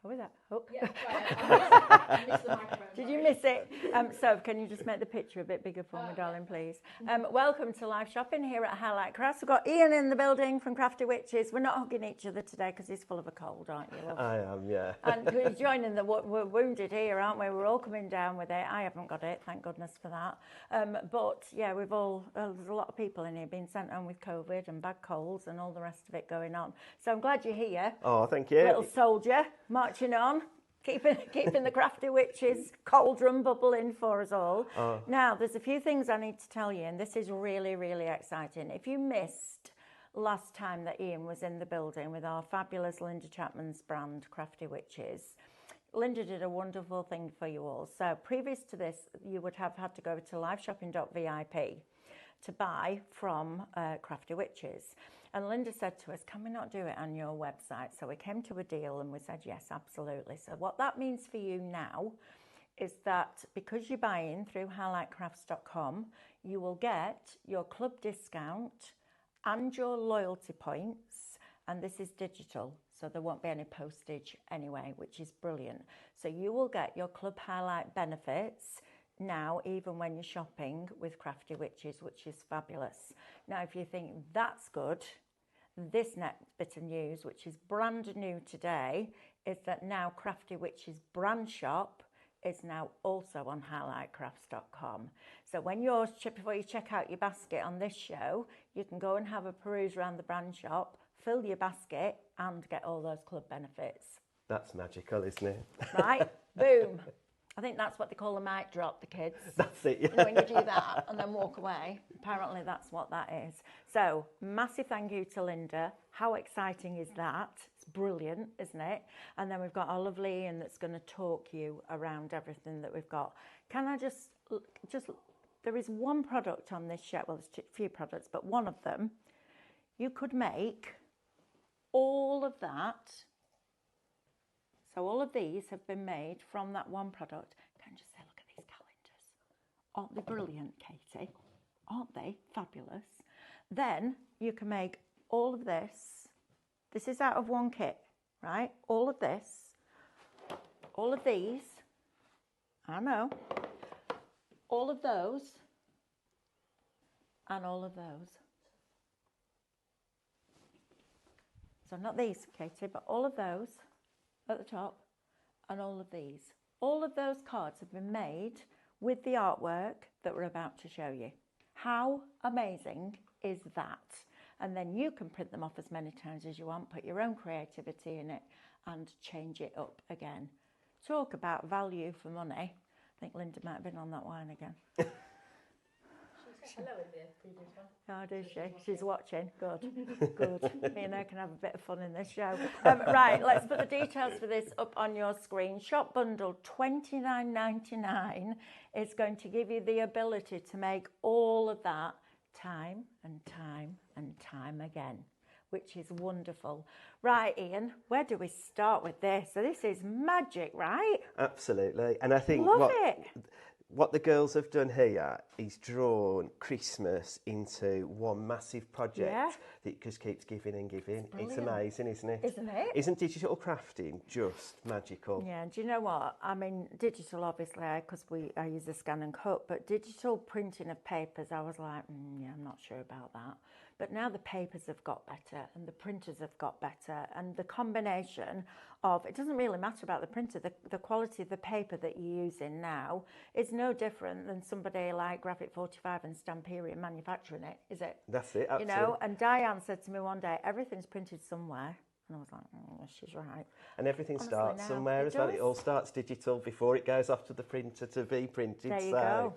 Oh, is that? Oh. Yeah, I missed the microphone. Did you miss it? So can you just make the picture a bit bigger for me, darling, please? Welcome to live shopping here at Highlight Crafts. We've got Ian in the building from Crafty Witches. We're not hugging each other today because he's full of a cold, aren't you, love? I am, yeah. And we're joining we're wounded here, aren't we? We're all coming down with it. I haven't got it, thank goodness for that. But yeah, there's a lot of people in here being sent home with COVID and bad colds and all the rest of it going on. So I'm glad you're here. Oh, thank you. Little soldier marching on. Keeping the Crafty Witches cauldron bubbling for us all. Oh. Now, there's a few things I need to tell you, and this is really, really exciting. If you missed last time that Ian was in the building with our fabulous Linda Chapman's brand, Crafty Witches, Linda did a wonderful thing for you all. So previous to this, you would have had to go to liveshopping.vip to buy from Crafty Witches. And Linda said to us, can we not do it on your website? So we came to a deal and we said, yes, absolutely. So what that means for you now is that because you're buying through highlightcrafts.com, you will get your club discount and your loyalty points. And this is digital, so there won't be any postage anyway, which is brilliant. So you will get your Club Highlight benefits now, even when you're shopping with Crafty Witches, which is fabulous. Now, if you think that's good, this next bit of news, which is brand new today, is that now Crafty Witches brand shop is now also on highlightcrafts.com. So when before you check out your basket on this show, you can go and have a peruse around the brand shop, fill your basket, and get all those club benefits. That's magical, isn't it? Right? Boom. I think that's what they call a mic drop, the kids. That's it, yeah. You know, when you do that and then walk away. Apparently that's what that is. So, massive thank you to Linda. How exciting is that? It's brilliant, isn't it? And then we've got our lovely Ian that's going to talk you around everything that we've got. Can I just, there is one product on this shelf, well, there's a few products, but one of them, you could make all of that. So all of these have been made from that one product. Can you just say, look at these calendars? Aren't they brilliant, Katie? Aren't they fabulous? Then you can make all of this. This is out of one kit, right? All of this, all of these, I know, all of those, and all of those. So not these, Katie, but all of those at the top, and all of these. All of those cards have been made with the artwork that we're about to show you. How amazing is that? And then you can print them off as many times as you want, put your own creativity in it, and change it up again. Talk about value for money. I think Linda might have been on that wine again. She said hello in the previous one. Oh, does she? She's watching. Good, good. Me and her can have a bit of fun in this show. Right, let's put the details for this up on your screen. Shop bundle $29.99 is going to give you the ability to make all of that time and time and time again, which is wonderful. Right, Ian, where do we start with this? So this is magic, right? Absolutely. And I think what the girls have done here is drawn Christmas into one massive project that just keeps giving and giving. It's amazing, isn't it? Isn't it? Isn't digital crafting just magical? Yeah, and do you know what? I mean, digital, obviously, because I use a scan and cut, but digital printing of papers, I was like, yeah, I'm not sure about that. But now the papers have got better and the printers have got better, and the combination of, it doesn't really matter about the printer, the quality of the paper that you're using now is no different than somebody like Graphic 45 and Stamperian manufacturing it, is it? That's it, absolutely. You know, and Diane said to me one day, everything's printed somewhere. And I was like, she's right. And everything starts somewhere as well. It all starts digital before it goes off to the printer to be printed. There you go.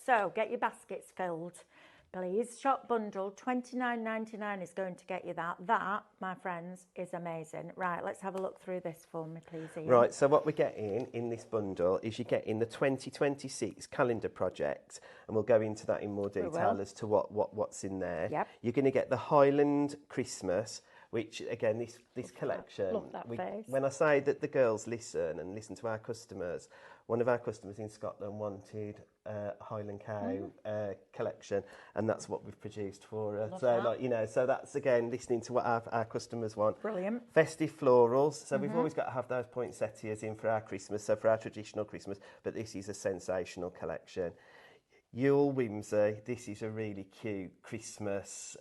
So get your baskets filled, please. Shop bundle $29.99 is going to get you that. That, my friends, is amazing. Right, let's have a look through this for me, please, Ian. Right, so what we're getting in this bundle is you're getting the 2026 calendar project, and we'll go into that in more detail as to what's in there. Yep. You're going to get the Highland Christmas which again, this collection, Love that face. when I say that the girls listen to our customers, one of our customers in Scotland wanted a Highland Cow collection, and that's what we've produced for her. Love so that. like, you know, so that's again listening to what our customers want. Brilliant. Festive florals, so we've always got to have those poinsettias in for our Christmas, so for our traditional Christmas, but this is a sensational collection. Yule Whimsy, this is a really cute Christmas.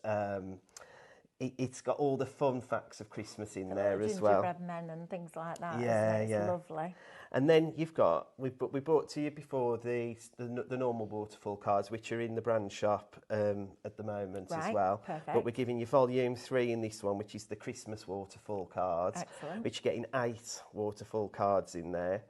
It's got all the fun facts of Christmas in there as well. Gingerbread men and things like that. Yeah, isn't it? It's lovely. And then you've got, we brought to you before the normal waterfall cards, which are in the brand shop at the moment as well. Perfect. But we're giving you volume 3 in this one, which is the Christmas waterfall cards. Excellent. Which you're getting 8 waterfall cards in there.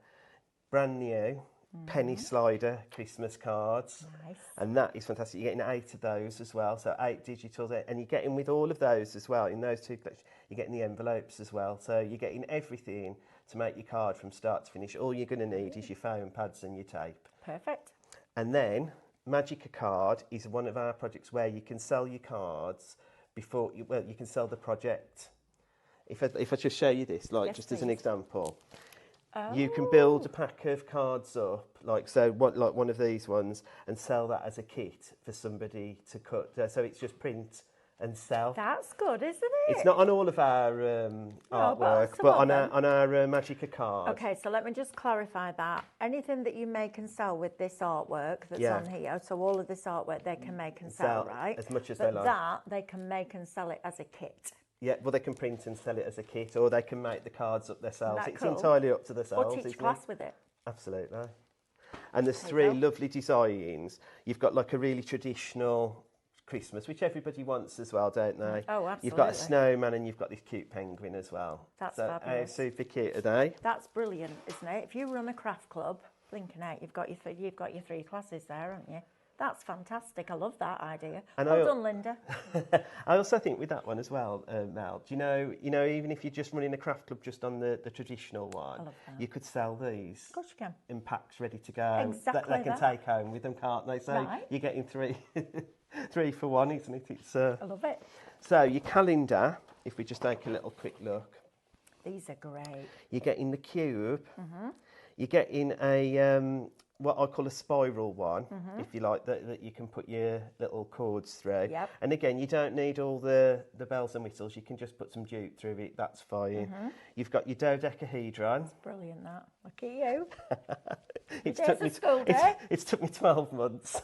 Brand new. Penny slider Christmas cards. Nice. And that is fantastic. You're getting 8 of those as well, so 8 digital there. And you're getting with all of those as well, in those 2 collections, you're getting the envelopes as well. So you're getting everything to make your card from start to finish. All you're going to need is your foam pads and your tape. Perfect. And then Magic Card is one of our projects where you can sell your cards before, you can sell the project. If I just show you this, like, Yes, just as an please. Oh. example. You can build a pack of cards up, like one of these ones, and sell that as a kit for somebody to cut. So it's just print and sell. That's good, isn't it? It's not on all of our artwork, but on our Magic Card. Okay, so let me just clarify that. Anything that you make and sell with this artwork that's on here, so all of this artwork they can make and sell, right? As much as but they like. that they can make and sell it as a kit. Yeah, well, they can print and sell it as a kit, or they can make the cards up themselves. Isn't that It's cool? entirely up to themselves. Or teach class with it. Absolutely. And there's There you 3 go. lovely designs. You've got like a really traditional Christmas, which everybody wants as well, don't they? Oh, absolutely. You've got a snowman and you've got this cute penguin as well. That's so, fabulous. Super cute, are they? That's brilliant, isn't it? If you run a craft club, blinking out, you've got your 3 classes there, haven't you? That's fantastic. I love that idea. And well done, Linda. I also think with that one as well, Mel, do you know, even if you're just running a craft club just on the traditional one, I love that. you could sell these Of course you can. in packs ready to go. Exactly that they can that. take home with them, can't they? So Right. you're getting 3, 3 for 1, isn't it? It's I love it. So your calendar, if we just take a little quick look, These are great. you're getting the cube. You're getting a what I call a spiral one, if you like, that you can put your little cords through. Yep. And again, you don't need all the bells and whistles. You can just put some jute through it. That's fine. You've got your dodecahedron. Brilliant, that. Look at you. It's There's took a me school day. it's took me 12 months.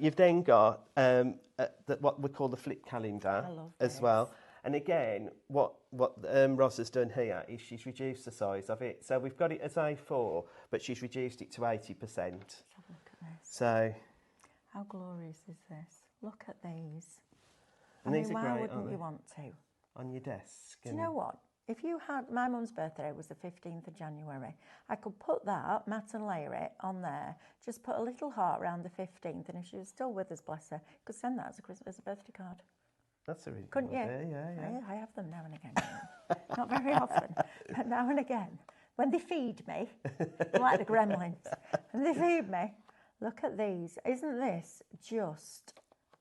You've then got what we call the flip calendar I love as this. well. And again, what Ros has done here is she's reduced the size of it. So we've got it as A4, but she's reduced it to 80%. Let's have a look at this. So, How glorious is this? Look at these. and these are why great, wouldn't aren't you they? want to? On your desk. Do you know what? If you had, my mum's birthday was the 15th of January. I could put that, matte and layer it on there, just put a little heart around the 15th, and if she was still with us, bless her, could send that as a birthday card. That's a really Couldn't good you? idea, yeah. I have them now and again. Not very often, but now and again. When they feed me, like the gremlins, when they feed me, look at these. Isn't this just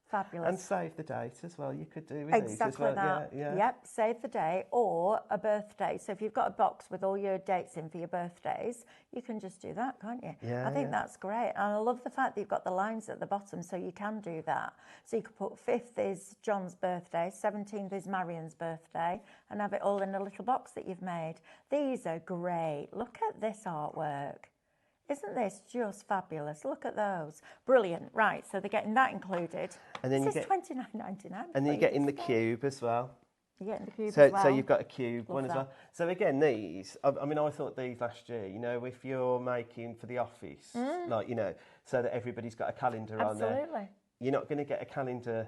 fabulous? And save the date as well. You could do with these as Exactly well. that. Yeah. Yep, save the day or a birthday. So if you've got a box with all your dates in for your birthdays, you can just do that, can't you? Yeah, I think that's great. And I love the fact that you've got the lines at the bottom so you can do that. So you could put 5th is John's birthday, 17th is Marion's birthday, and have it all in a little box that you've made. These are great. Look at this artwork. Isn't this just fabulous? Look at those. Brilliant. Right, so they're getting that included. And then this you is get $29.99. And then you get in the cube as well. You're getting the cube So, as well. so you've got a cube Love one as that. well. So again, these, I mean, I thought these last year, you know, if you're making for the office, like, you know, so that everybody's got a calendar on there. Absolutely. You're not going to get a calendar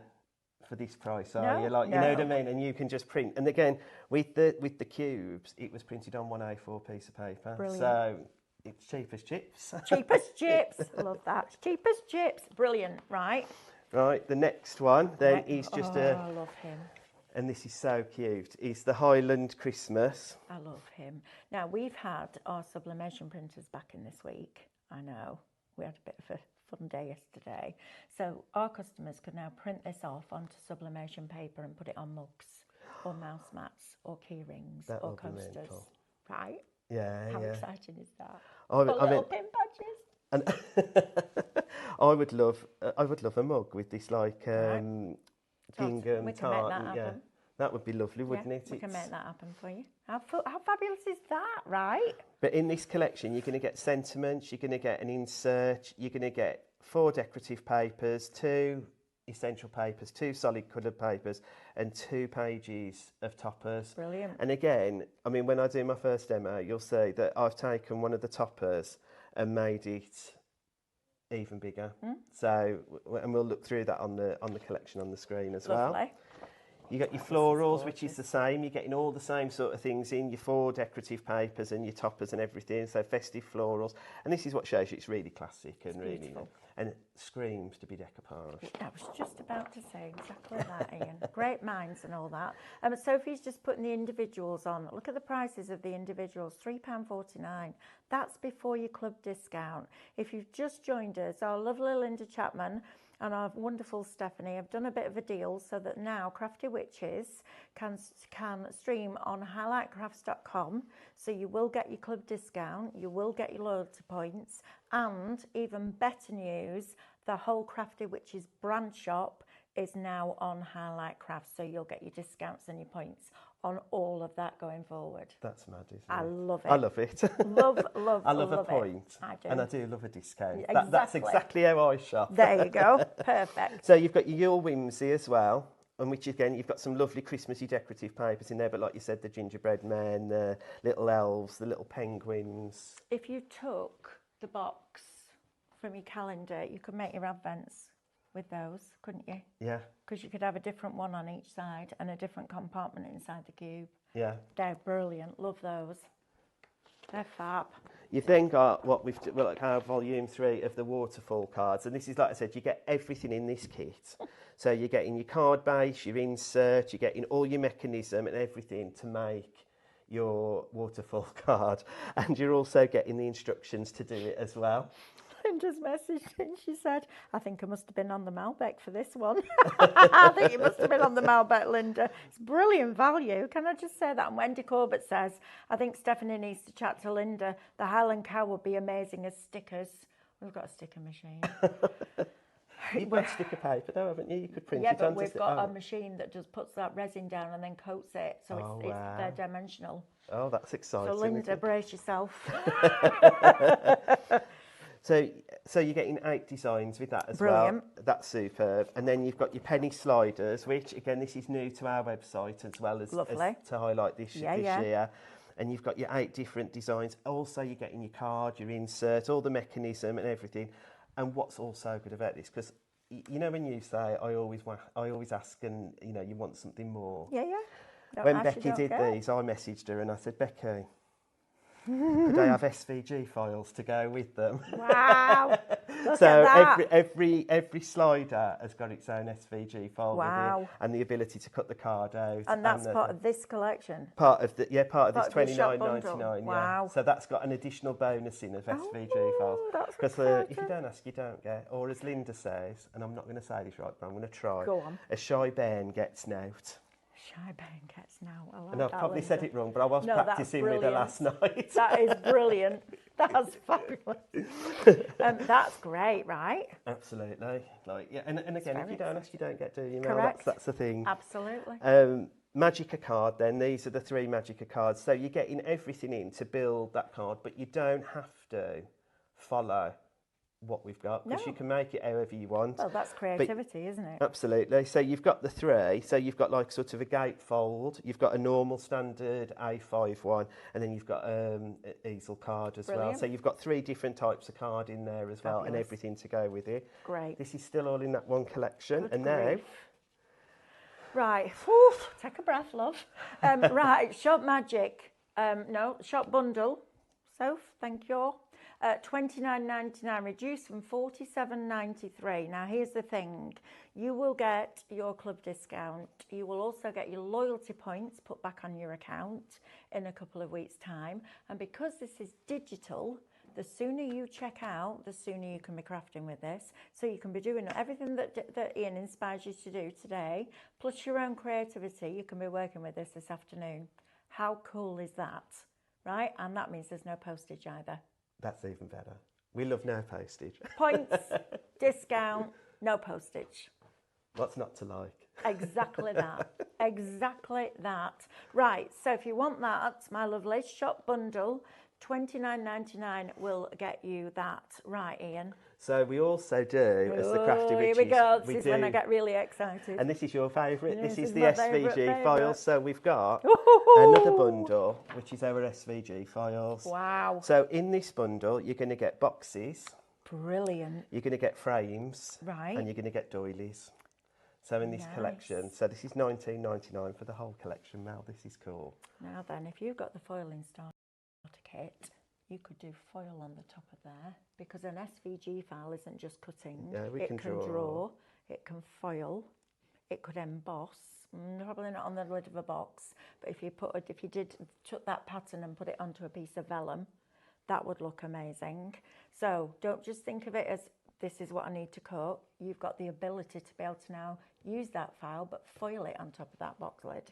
for this price, are No, you? Like, you no. know what I mean? And you can just print. And again, with the cubes, it was printed on one A4 piece of paper. Brilliant. So it's cheap as chips. Cheap as chips. Love that. Cheap as chips. Brilliant. Right. Right, the next one then Right. is just I love him. and this is so cute, is the Highland Christmas. I love him. Now, we've had our sublimation printers back in this week. I know. We had a bit of a fun day yesterday. So our customers could now print this off onto sublimation paper and put it on mugs or mouse mats or key rings or coasters. Mental. Right? Yeah, How exciting is that? Little pin badges. And I would love a mug with this like gingham tartan. Yeah, that would be lovely, wouldn't it? We can make that happen for you. How fabulous is that, right? But in this collection, you're going to get sentiments, you're going to get an insert, you're going to get 4 decorative papers, 2 essential papers, 2 solid coloured papers, and 2 pages of toppers. Brilliant. And again, I mean, when I do my first demo, you'll see that I've taken one of the toppers and made it even bigger. So, and we'll look through that on the collection on the screen as well. You got your florals, which is the same. You're getting all the same sort of things in your 4 decorative papers and your toppers and everything. So festive florals, and this is what shows you it's really classic and really beautiful. And screams to be decoupage. I was just about to say exactly that, Ian. Great minds and all that. Sophie's just putting the individuals on. Look at the prices of the individuals, £3.49. That's before your club discount. If you've just joined us, our lovely Linda Chapman and our wonderful Stephanie have done a bit of a deal so that now Crafty Witches can stream on highlightcrafts.com. So you will get your club discount, you will get your loyalty points, and even better news, the whole Crafty Witches brand shop is now on Highlight Crafts. So you'll get your discounts and your points on all of that going forward. That's mad, isn't it? I love it. I love it. love I love a point. I do. And I do love a discount. Exactly. That's exactly how I shop. There you go. Perfect. So you've got your whimsy as well, and which again, you've got some lovely Christmassy decorative papers in there, but like you said, the gingerbread men, the little elves, the little penguins. If you took the box from your calendar, you could make your advents with those, couldn't you? Yeah. Because you could have a different one on each side and a different compartment inside the cube. Yeah. They're brilliant. Love those. They're fab. You've then got what like our volume 3 of the waterfall cards, and this is, like I said, you get everything in this kit. So you're getting your card base, your insert, you're getting all your mechanism and everything to make your waterfall card, and you're also getting the instructions to do it as well. Linda's messaged and she said, I think I must have been on the Malbec for this one. I think you must have been on the Malbec, Linda. It's brilliant value. Can I just say that? And Wendy Corbett says, I think Stephanie needs to chat to Linda. The Highland Cow would be amazing as stickers. We've got a sticker machine. You've got sticker paper though, haven't you? You could print it onto... Yeah, but we've got a machine that just puts that resin down and then coats it. So they're dimensional. Oh, that's exciting. So Linda, brace yourself. So you're getting 8 designs with that as Brilliant. well. That's superb. And then you've got your penny sliders, which again, this is new to our website as well as to highlight this year. And you've got your 8 different designs. Also, you're getting your card, your insert, all the mechanism and everything. And what's also good about this, because you know when you say I always ask, and you know you want something more. Yeah. When Becky did these, I messaged her and I said, Becky, could I have SVG files to go with them? Wow! Look So at that. every slider has got its own SVG file with it, and the ability to cut the card out. And that's part of this collection. Part of this $29.99. Wow! Yeah. So that's got an additional bonus in of SVG files. Because if you don't ask, you don't get. Or as Linda says, and I'm not going to say this right, but I'm going to try. Go on. A shy bairn gets nout. Shy Ben gets now. I like And I've probably said it wrong, but I was practicing with her last night. That is brilliant. That's fabulous. That's great, right? Absolutely. And again, if you don't ask, you don't get, do you? Correct. That's the thing. Absolutely. Magica card then, these are the 3 Magica cards. So you're getting everything in to build that card, but you don't have to follow what we've got, because you can make it however you want. Well, that's creativity, isn't it? Absolutely. So you've got the 3. So you've got like sort of a gatefold, you've got a normal standard A5 one, and then you've got an easel card as well. So you've got 3 different types of card in there as well, and everything to go with it. Great. This is still all in that one collection. Good and grief. Now... Right. Take a breath, love. Right, Shop Magic. No, Shop Bundle. Soph, thank you. $29.99, reduced from $47.93. Now, here's the thing. You will get your club discount. You will also get your loyalty points put back on your account in a couple of weeks' time. And because this is digital, The sooner you check out, the sooner you can be crafting with this. So you can be doing everything that Ian inspires you to do today, plus your own creativity. You can be working with this afternoon. How cool is that, right? And that means there's no postage either. That's even better. We love no postage. Points, discount, no postage. What's not to like? Exactly that. Exactly that. Right, so if you want that, my lovely shop bundle, $29.99 will get you that. Right, Ian? So we also do, as the Crafty Witches... Here we go. This is when I get really excited. And this is your favourite. Yes, this is the my SVG files. So we've got Ooh. another bundle, which is our SVG files. Wow. So in this bundle, you're going to get boxes. Brilliant. You're going to get frames. Right. And you're going to get doilies. So in this collection, so this is $19.99 for the whole collection, Mel. This is cool. Now then, if you've got the foiling starter kit, you could do foil on the top of there, because an SVG file isn't just cutting. Yeah, it can draw, it can foil, it could emboss. Probably not on the lid of a box, but if you took that pattern and put it onto a piece of vellum, that would look amazing. So don't just think of it as this is what I need to cut. You've got the ability to be able to now use that file, but foil it on top of that box lid.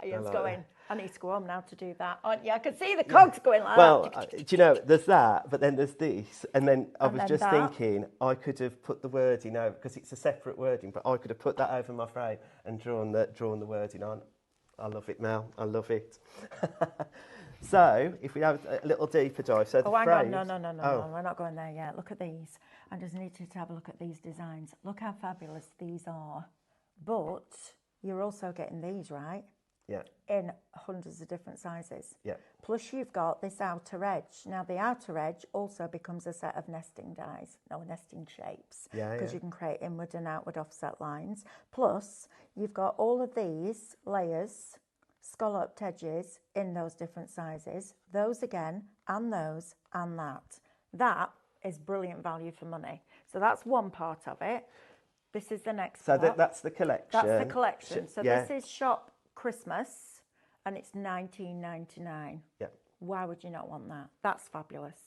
Ian's going, I need to go home now to do that. Oh, yeah, I can see the cogs going like that. Well, do you know, there's that, but then there's this. And then I was just thinking, I could have put the wording over, because it's a separate wording, but I could have put that over my frame and drawn the wording on. I love it, Mel. I love it. So, if we have a little deeper dive, so the frames... No, we're not going there yet. Look at these. I just need you to have a look at these designs. Look how fabulous these are. But you're also getting these, right? Yeah. In hundreds of different sizes. Yeah. Plus you've got this outer edge. Now the outer edge also becomes a set of nesting shapes. Yeah, because you can create inward and outward offset lines. Plus you've got all of these layers, scalloped edges in those different sizes. Those again, and those, and that. That is brilliant value for money. So that's one part of it. This is the next part. So that's the collection. That's the collection. So this is Shop Christmas, and it's $19.99. Yeah. Why would you not want that? That's fabulous.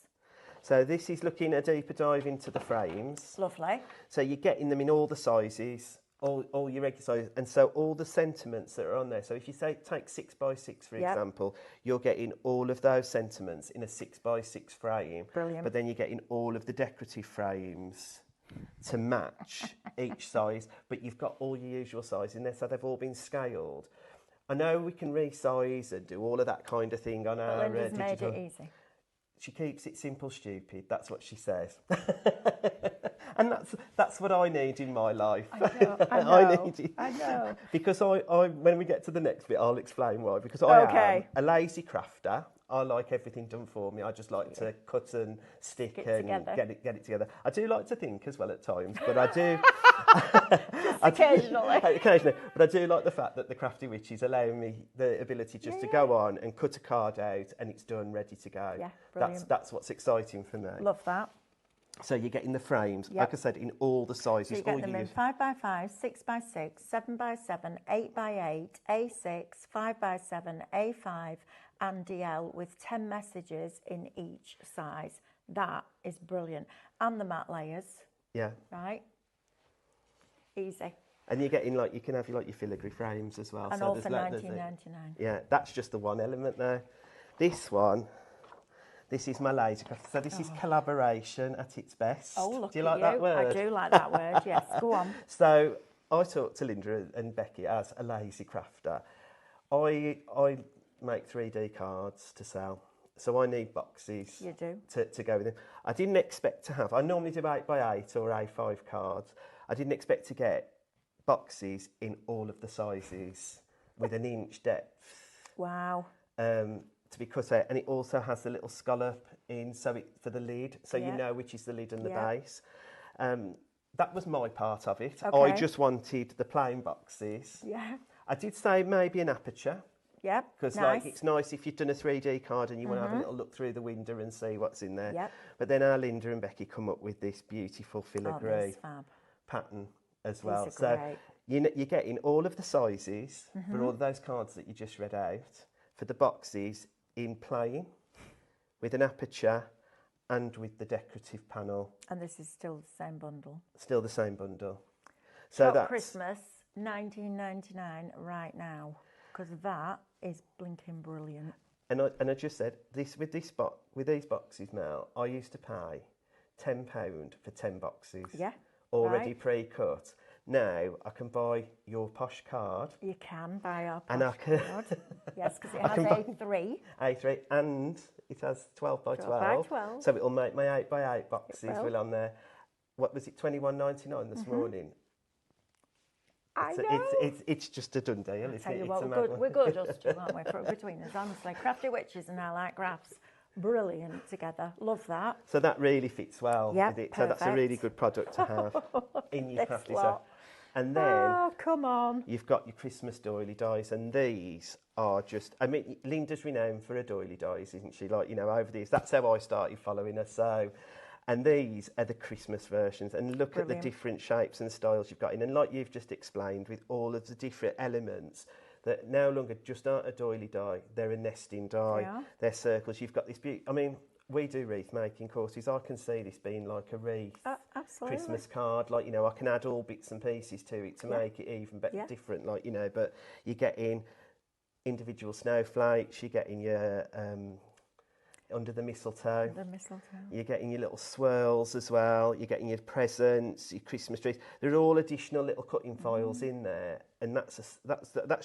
So this is looking a deeper dive into the frames. Lovely. So you're getting them in all the sizes, all your regular sizes, and so all the sentiments that are on there. So if you take 6x6, for example, you're getting all of those sentiments in a 6x6 frame. Brilliant. But then you're getting all of the decorative frames to match each size, but you've got all your usual sizes in there, so they've all been scaled. I know we can resize and do all of that kind of thing on our Linda's digital. made it easy. She keeps it simple, stupid. That's what she says. And that's what I need in my life. I know. Because I when we get to the next bit, I'll explain why. Because I am a lazy crafter. I like everything done for me. I just like to cut and stick and get it together. I do like to think as well at times, but I do... Occasionally. Occasionally. But I do like the fact that the Crafty Witches allow me the ability just to go on and cut a card out and it's done, ready to go. Yeah, brilliant. That's what's exciting for me. Love that. So you're getting the frames, like I said, in all the sizes. So you get them in 5x5, 6x6, 7x7, 8x8, A6, 5x7, A5 and DL with 10 messages in each size. That is brilliant. And the matte layers. Yeah. Right? Easy. And you're getting you can have your filigree frames as well. And so all for $19.99. Yeah, that's just the one element there. This one, this is my laser craft. So this is collaboration at its best. Oh, look do you like that word? I do like that word, yes. Go on. So I talk to Linda and Becky as a lazy crafter. I make 3D cards to sell. So I need boxes to go with them. I didn't expect to have, I normally do 8x8 or A5 cards. I didn't expect to get boxes in all of the sizes with an inch depth. Wow. To be cut out. And it also has the little scallop in for the lid, so you know which is the lid and the base. That was my part of it. Okay. I just wanted the plain boxes. Yeah. I did say maybe an aperture. Yep. Because it's nice if you've done a 3D card and you want to have a little look through the window and see what's in there. Yep. But then our Linda and Becky come up with this beautiful filigree pattern as well. So you're getting all of the sizes for all of those cards that you just read out, for the boxes in plain with an aperture and with the decorative panel. And this is still the same bundle. Still the same bundle. So Shop that's Christmas, $19.99 right now, because that is blinking brilliant. And I just said this with these boxes, Mel. I used to pay £10 for 10 boxes. Yeah. Already right. pre-cut. Now I can buy your posh card. You can buy our And posh card. Yes, because it has A3. A3, and it has 12 by 12. 12 by 12. So it'll make my 8 by 8 boxes. It will. Will on there. What was it? $21.99 this morning. I know. It's just a done deal, isn't Tell it? you It's what, a we're mad good. one. We're good, us two, aren't we? Between us, honestly. Crafty Witches and I Like Crafts. Brilliant together. Love that. So that really fits well Yep, with it. So that's a really good product to have in your crafty stuff. And then oh, come on. you've got your Christmas doily dies, and these are just, I mean, Linda's renowned for her doily dies, isn't she? Like, you know, over these, that's how I started following her. So, and these are the Christmas versions, and look at the different shapes and styles you've got in. And like you've just explained, with all of the different elements that no longer just aren't a doily die, they're a nesting die, they're circles. You've got this beauty, I mean, we do wreath making courses. I can see this being like a wreath Christmas card. Like, you know, I can add all bits and pieces to it to make it even better, different. Like, you know, but you get in individual snowflakes. You get in your under the mistletoe. You're getting your little swirls as well. You're getting your presents, your Christmas trees. There are all additional little cutting files in there, and that's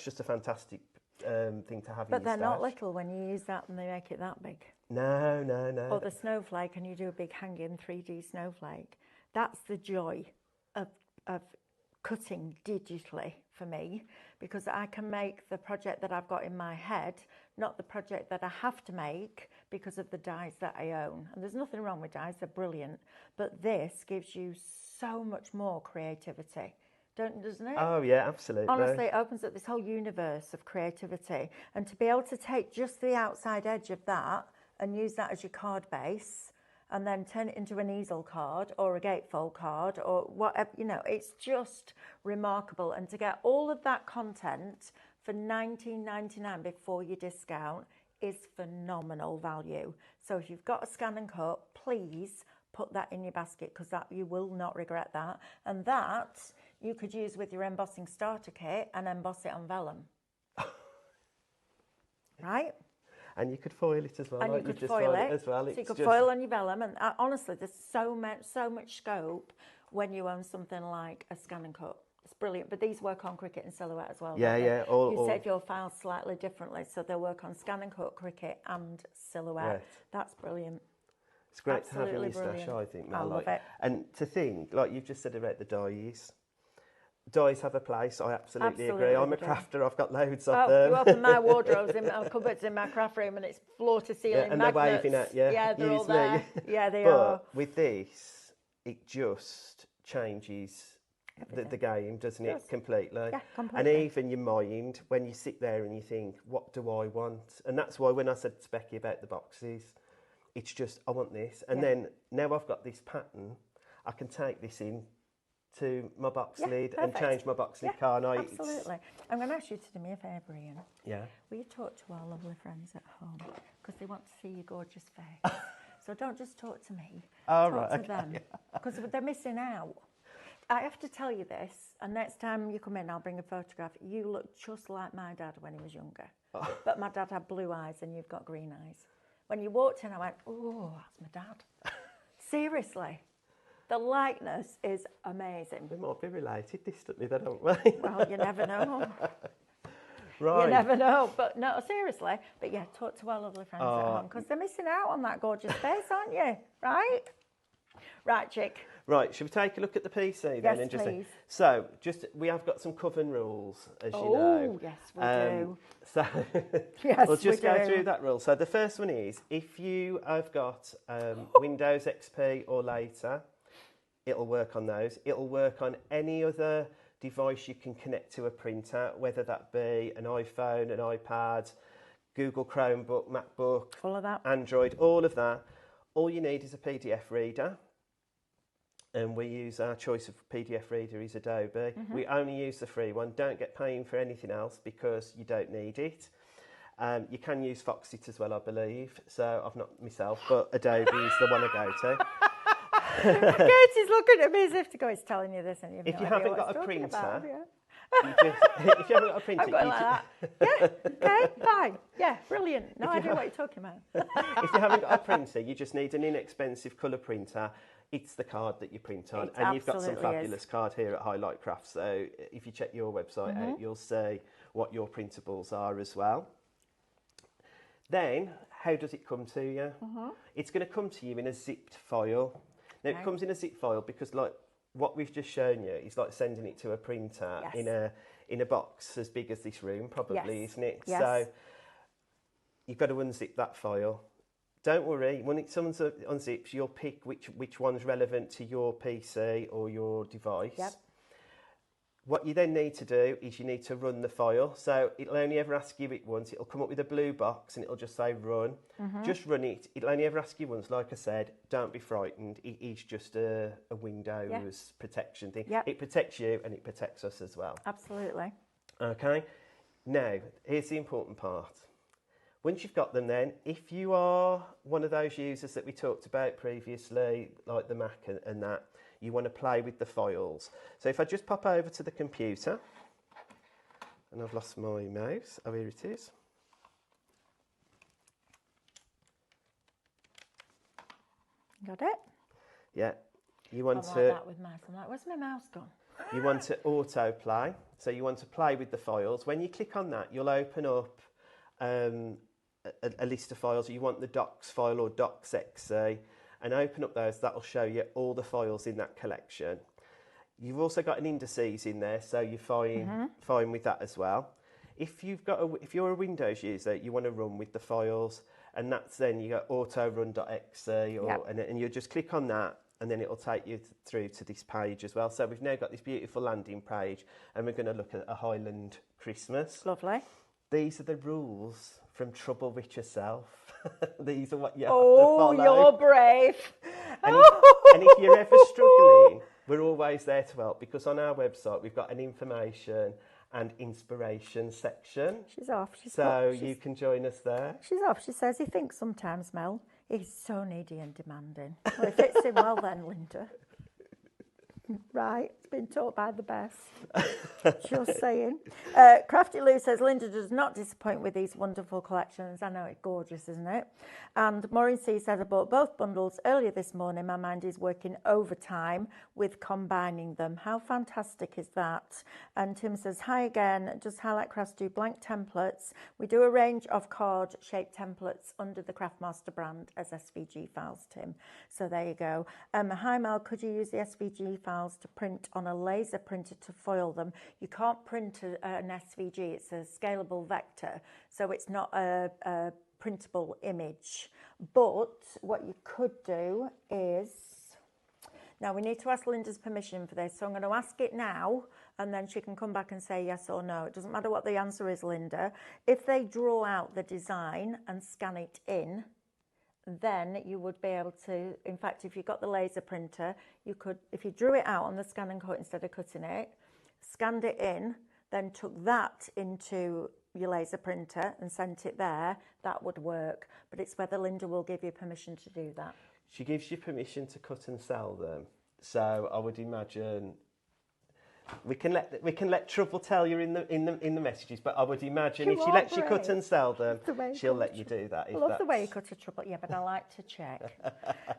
just a fantastic thing to have. But in your they're not stash. little when you use that and they make it that big. No. Or the snowflake, and you do a big hanging 3D snowflake. That's the joy of cutting digitally for me, because I can make the project that I've got in my head, not the project that I have to make because of the dies that I own. And there's nothing wrong with dies, they're brilliant. But this gives you so much more creativity, doesn't it? Oh, yeah, absolutely. Honestly, it opens up this whole universe of creativity. And to be able to take just the outside edge of that and use that as your card base, and then turn it into an easel card or a gatefold card or whatever, you know, it's just remarkable. And to get all of that content for $19.99 before your discount is phenomenal value. So if you've got a scan and cut, please put that in your basket, because that you will not regret that. And that you could use with your embossing starter kit and emboss it on vellum. Right? And you could foil it as well. And like you could just foil it as well. So you could foil on your vellum, and honestly, there's so much scope when you own something like a scan and cut. It's brilliant. But these work on Cricut and Silhouette as well. Yeah. You save your files slightly differently, so they'll work on scan and cut, Cricut, and Silhouette. Right. That's brilliant. It's great Absolutely to have in your stash, brilliant. I think. I love it. And to think, like you've just said about the dies. Dies have a place, I absolutely agree. I'm a crafter, I've got loads of them. You open my wardrobes in my cupboards in my craft room, and it's floor to ceiling and magnets. they're waving at you. Yeah, they're all usually. there. Yeah, they but are. with this, it just changes the game, doesn't it? Completely. Yeah, completely. And even your mind, when you sit there and you think, what do I want? And that's why when I said to Becky about the boxes, it's just, I want this. And then now I've got this pattern, I can take this in to my box lid and change my box lid, can't I? Absolutely. I'm going to ask you to do me a favour, Ian. Yeah. Will you talk to our lovely friends at home? Because they want to see your gorgeous face. So don't just talk to me. Talk to them. Because they're missing out. I have to tell you this, and next time you come in, I'll bring a photograph. You look just like my dad when he was younger. But my dad had blue eyes and you've got green eyes. When you walked in, I went, oh, that's my dad. Seriously. The likeness is amazing. We might be related distantly, then, aren't we? Well, you never know. Right. You never know. But no, seriously. But yeah, talk to our lovely friends at home, because they're missing out on that gorgeous face, aren't you? Right? Right, chick. Right, should we take a look at the PC then? Yes, and just please. So, we have got some coven rules, as you know. Oh, yes, we do. So, Yes, we'll just we go do. through that rule. So, the first one is, if you have got Windows XP or later, it'll work on those. It'll work on any other device you can connect to a printer, whether that be an iPhone, an iPad, Google Chromebook, MacBook, All of that. Android, all of that. All you need is a PDF reader. And we use our choice of PDF reader is Adobe. We only use the free one. Don't get paying for anything else because you don't need it. You can use Foxit as well, I believe. So I've not myself, but Adobe is the one I go to. Katie's looking at me as if to go, he's telling you this, and you have If no you idea haven't what got a he's talking printer, about, yeah. if you haven't got a printer, I'm going like that. Yeah, okay, fine. Yeah, brilliant. No idea what you're talking about. if you haven't got a printer, you just need an inexpensive colour printer. It's the card that you print on. And you've got some fabulous card here at Highlight Crafts. So if you check your website out, you'll see what your printables are as well. Then, how does it come to you? It's going to come to you in a zipped file. Now, it comes in a zip file because, like, what we've just shown you is like sending it to a printer in a box as big as this room, probably, isn't it? Yes. So you've got to unzip that file. Don't worry, when it unzips, you'll pick which one's relevant to your PC or your device. Yep. What you then need to do is you need to run the file. So it'll only ever ask you it once. It'll come up with a blue box and it'll just say run. Just run it. It'll only ever ask you once. Like I said, don't be frightened. It is just a Windows protection thing. Yep. It protects you and it protects us as well. Absolutely. Okay. Now, here's the important part. Once you've got them then, if you are one of those users that we talked about previously, like the Mac and that, you want to play with the files. So if I just pop over to the computer, and I've lost my mouse, oh, here it is. Got it? Yeah. You want I like to... that with mouse. I'm like, where's my mouse gone? You want to autoplay. So you want to play with the files. When you click on that, you'll open up a list of files. You want the docs file or docs.exe. And open up those, that'll show you all the files in that collection. You've also got an indices in there, so you're fine with that as well. If you're a Windows user, you want to run with the files, and that's then you go autorun.exe, and you just click on that, and then it'll take you through to this page as well. So we've now got this beautiful landing page, and we're going to look at a Highland Christmas. Lovely. These are the rules from Trouble Witch herself. These are what you have to follow. Oh, you're brave. And if you're ever struggling, we're always there to help, because on our website we've got an information and inspiration section. She's off. You can join us there. She's off. She says he thinks sometimes, Mel, he's so needy and demanding. Well, it fits him well then, Linda. Right, it's been taught by the best. Just saying. Crafty Lou says, Linda does not disappoint with these wonderful collections. I know, it's gorgeous, isn't it? And Maureen C says, I bought both bundles earlier this morning. My mind is working overtime with combining them. How fantastic is that? And Tim says, hi again. Just Highlight Crafts do blank templates. We do a range of card-shaped templates under the Craftmaster brand as SVG files, Tim. So there you go. Hi, Mel, could you use the SVG files to print on a laser printer to foil them? You can't print an SVG, it's a scalable vector, so it's not a printable image. But what you could do is, now we need to ask Linda's permission for this, so I'm going to ask it now, and then she can come back and say yes or no. It doesn't matter what the answer is, Linda. If they draw out the design and scan it in, then you would be able to, in fact, if you've got the laser printer, you could, if you drew it out on the scan and cut instead of cutting it, scanned it in, then took that into your laser printer and sent it there, that would work. But it's whether Linda will give you permission to do that. She gives you permission to cut and sell them. So I would imagine we can let Trouble tell you in the messages, but I would imagine if she lets you cut and sell them, she'll let you do that. I love the way you cut a Trouble. Yeah, but I like to check.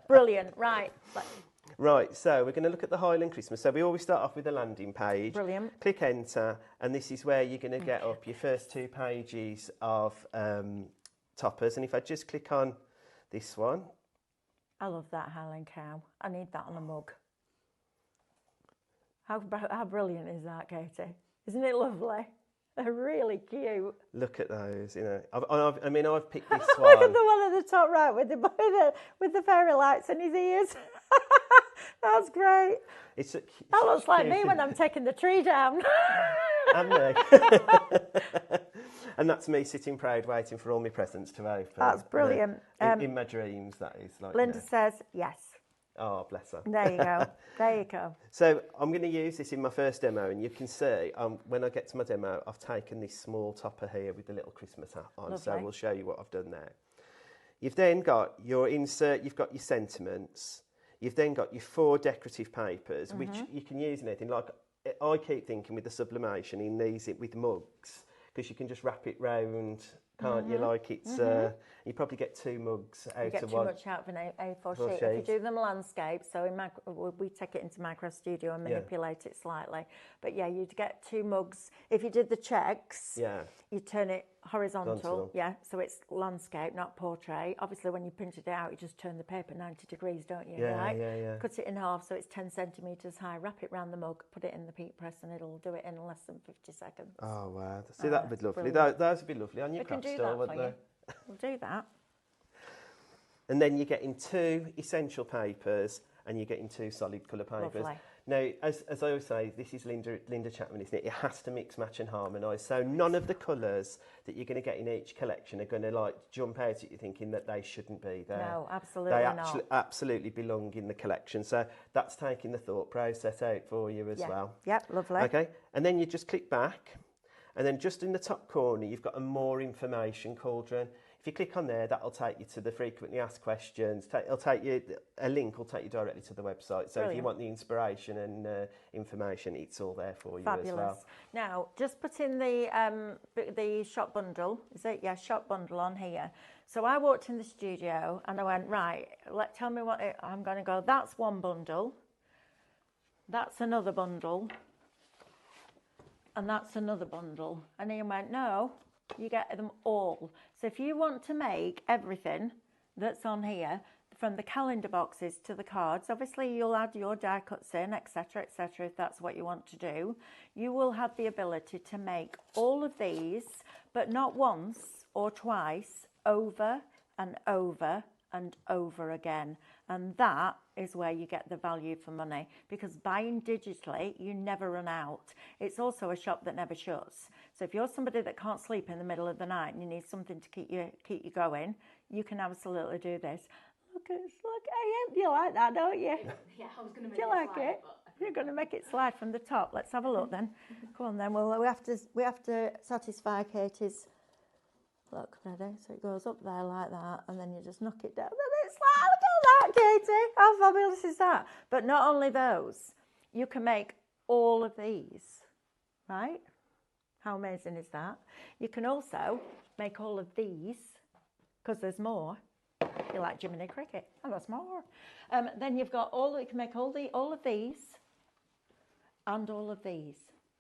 Brilliant. Right. Right, so we're going to look at the Highland Christmas. So we always start off with a landing page. Brilliant. Click enter, and this is where you're going to get up your first 2 pages of toppers. And if I just click on this one. I love that Highland cow. I need that on a mug. How brilliant is that, Katie? Isn't it lovely? They're really cute. Look at those, you know. I've picked this one. Look at the one at the top right with the fairy lights in his ears. That's great. That looks like me when I'm taking the tree down. And me. And that's me sitting proud, waiting for all my presents to open. That's brilliant. In my dreams, that is. Linda says yes. Oh, bless her. There you go. There you go. So I'm going to use this in my first demo, and you can see when I get to my demo, I've taken this small topper here with the little Christmas hat on. Lovely. So we'll show you what I've done there. You've then got your insert, you've got your sentiments, you've then got your 4 decorative papers, which you can use in anything. Like I keep thinking with the sublimation in these with mugs, because you can just wrap it round, can't you? Like it's, you probably get 2 mugs out of one. You get too much out of an A4 sheet. If you do them landscape, so we take it into Micro Studio and manipulate it slightly. But yeah, you'd get 2 mugs. If you did the checks, you turn it horizontal. Yeah, so it's landscape, not portrait. Obviously, when you print it out, you just turn the paper 90 degrees, don't you? Yeah, right? yeah. Cut it in half so it's 10 centimetres high, wrap it round the mug, put it in the peat press, and it'll do it in less than 50 seconds. Oh, wow. See, that would be lovely. Those would be lovely on your craft store, wouldn't they? We'll do that. And then you're getting 2 essential papers and you're getting 2 solid colour papers. Lovely. Now, as I always say, this is Linda Chapman, isn't it? It has to mix, match and harmonise. So none of the colours that you're going to get in each collection are going to like jump out at you thinking that they shouldn't be there. No, absolutely not. They absolutely belong in the collection. So that's taking the thought process out for you as well. Yep, lovely. Okay, and then you just click back. And then just in the top corner, you've got a more information cauldron. If you click on there, that'll take you to the frequently asked questions. It'll take you, a link will take you directly to the website. So if you want the inspiration and information, it's all there for you as well. Now, just put in the shop bundle. Is it? Yeah, shop bundle on here. So I walked in the studio and I went, right, tell me what I'm going to go. That's one bundle. That's another bundle. And that's another bundle. And he went, no, you get them all. So if you want to make everything that's on here, from the calendar boxes to the cards, obviously you'll add your die cuts in, etc., if that's what you want to do. You will have the ability to make all of these, but not once or twice, over and over and over again. And that is where you get the value for money, because buying digitally, you never run out. It's also a shop that never shuts. So if you're somebody that can't sleep in the middle of the night and you need something to keep you going, you can absolutely do this. Look, you like that, don't you? Yeah, I was going to make do you like it? You're going to make it slide from the top. Let's have a look then. Come on then. Well, we have to satisfy Katie's. Look, ready? So it goes up there like that, and then you just knock it down. And it's like, look at that, Katie. How fabulous is that? But not only those, you can make all of these, right? How amazing is that? You can also make all of these, because there's more. You like Jiminy Cricket, and there's more. Then you've got you can make all of these, and all of these.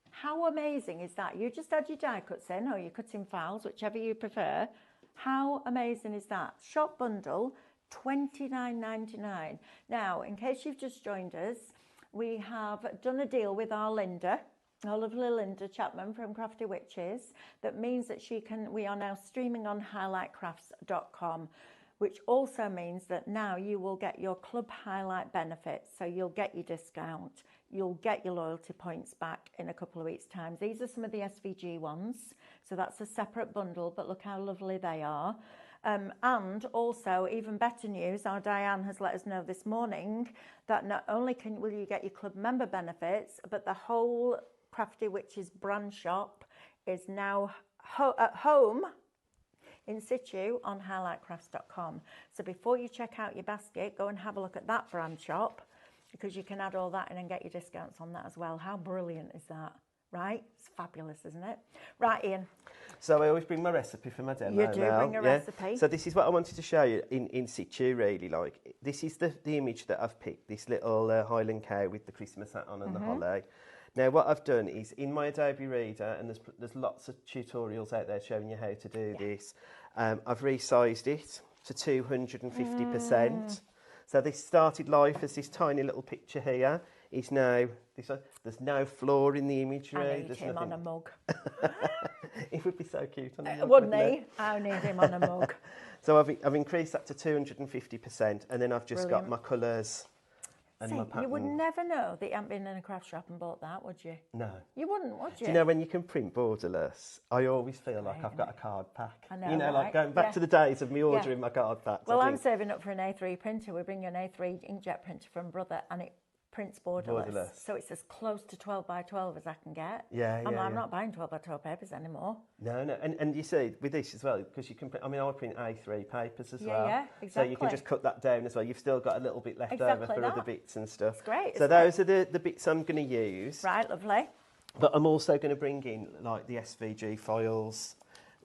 How amazing is that? You just add your die cuts in, or your cutting files, whichever you prefer. How amazing is that? Shop bundle, $29.99. Now, in case you've just joined us, we have done a deal with our Linda, our lovely Linda Chapman from Crafty Witches. That means that we are now streaming on highlightcrafts.com, which also means that now you will get your club highlight benefits. So you'll get your discount. You'll get your loyalty points back in a couple of weeks' time. These are some of the SVG ones. So that's a separate bundle, but look how lovely they are. And also, even better news, our Diane has let us know this morning that not only will you get your club member benefits, but the whole Crafty Witches brand shop is now at home in situ on highlightcrafts.com. So before you check out your basket, go and have a look at that brand shop, because you can add all that in and get your discounts on that as well. How brilliant is that, right? It's fabulous, isn't it? Right, Ian. So I always bring my recipe for my demo. You do bring a recipe. So this is what I wanted to show you in situ, really. Like, this is the image that I've picked, this little Highland cow with the Christmas hat on and the holly. Now, what I've done is, in my Adobe Reader, and there's lots of tutorials out there showing you how to do this, I've resized it to 250%. So this started life as this tiny little picture here. Is now, there's no flaw in the imagery. I need him on a mug. It would be so cute on a mug, wouldn't he? I need him on a mug. So I've increased that to 250%, and then I've just got my colours and See, my pattern. you would never know that you hadn't been in a craft shop and bought that, would you? No. You wouldn't, would you? Do you know when you can print borderless? I always feel like I've got a card pack. I know, you know, right? like going back to the days of me ordering my card packs. Well, I'm saving up for an A3 printer. We bring an A3 inkjet printer from Brother, and it prints borderless. So it's as close to 12 by 12 as I can get. I'm not buying 12 by 12 papers anymore. No. And you see, with this as well, because you can print, I mean, I print A3 papers as well. Yeah, exactly. So you can just cut that down as well. You've still got a little bit left over for other bits and stuff. It's great. So those are the bits I'm going to use. Right, lovely. But I'm also going to bring in, like, the SVG files.